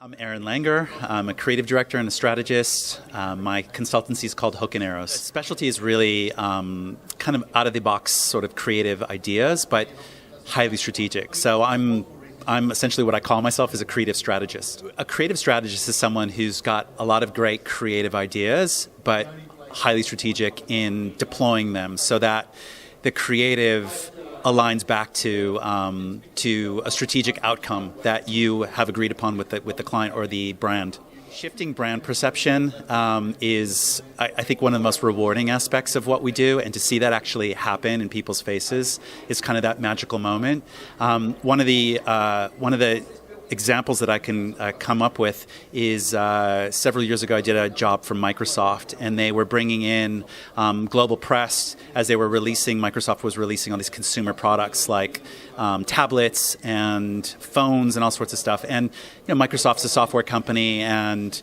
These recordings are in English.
I'm Aaron Langer. I'm a creative director and a strategist. My consultancy is called Hook and Arrows. Specialty is really kind of out-of-the-box sort of creative ideas, but highly strategic. So I'm essentially what I call myself as a creative strategist. A creative strategist is someone who's got a lot of great creative ideas, but highly strategic in deploying them so that the creative aligns back to a strategic outcome that you have agreed upon with the client or the brand. Shifting brand perception is, I think, one of the most rewarding aspects of what we do, and to see that actually happen in people's faces is kind of that magical moment. One of the examples that I can come up with is several years ago I did a job for Microsoft, and they were bringing in global press as they were releasing. Microsoft was releasing all these consumer products like tablets and phones and all sorts of stuff. And Microsoft's a software company, and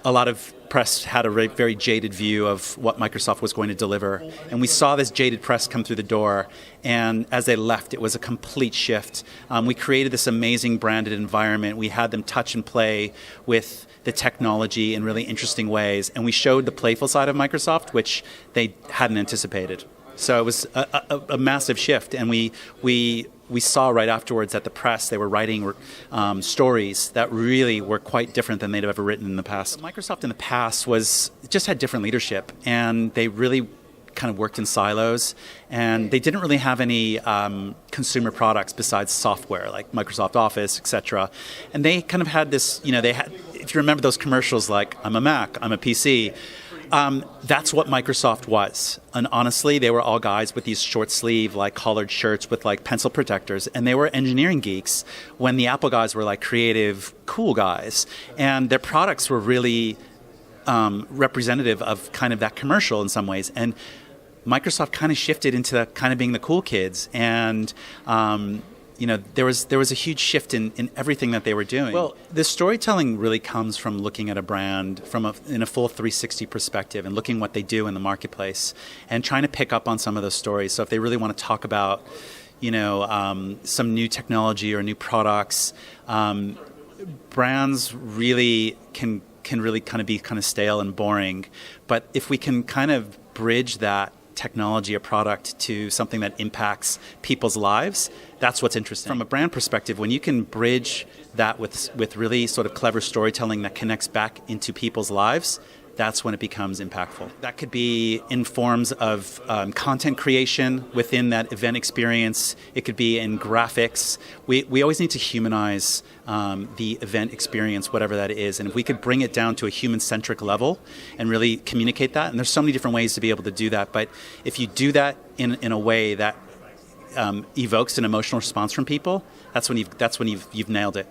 a lot of press had a very jaded view of what Microsoft was going to deliver. And we saw this jaded press come through the door, and as they left, it was a complete shift. We created this amazing branded environment. We had them touch and play with the technology in really interesting ways, and we showed the playful side of Microsoft, which they hadn't anticipated. So it was a massive shift, and we saw right afterwards that the press, they were writing stories that really were quite different than they'd ever written in the past. Microsoft in the past just had different leadership, and they really kind of worked in silos, and they didn't really have any consumer products besides software like Microsoft Office, etc. And they kind of had this, if you remember those commercials like, I'm a Mac, I'm a PC, that's what Microsoft was. And honestly, they were all guys with these short sleeve, like collared shirts with like pencil protectors. And they were engineering geeks when the Apple guys were like creative, cool guys. And their products were really representative of kind of that commercial in some ways. And Microsoft kind of shifted into kind of being the cool kids. And there was a huge shift in everything that they were doing. Well, the storytelling really comes from looking at a brand in a full 360 perspective and looking what they do in the marketplace and trying to pick up on some of those stories. So if they really want to talk about, some new technology or new products, brands really can really kind of be kind of stale and boring. But if we can kind of bridge that technology or product to something that impacts people's lives, that's what's interesting. From a brand perspective, when you can bridge that with really sort of clever storytelling that connects back into people's lives, that's when it becomes impactful. That could be in forms of content creation within that event experience. It could be in graphics. We always need to humanize the event experience, whatever that is. And if we could bring it down to a human-centric level and really communicate that, and there's so many different ways to be able to do that, but if you do that in a way that evokes an emotional response from people, that's when you've nailed it.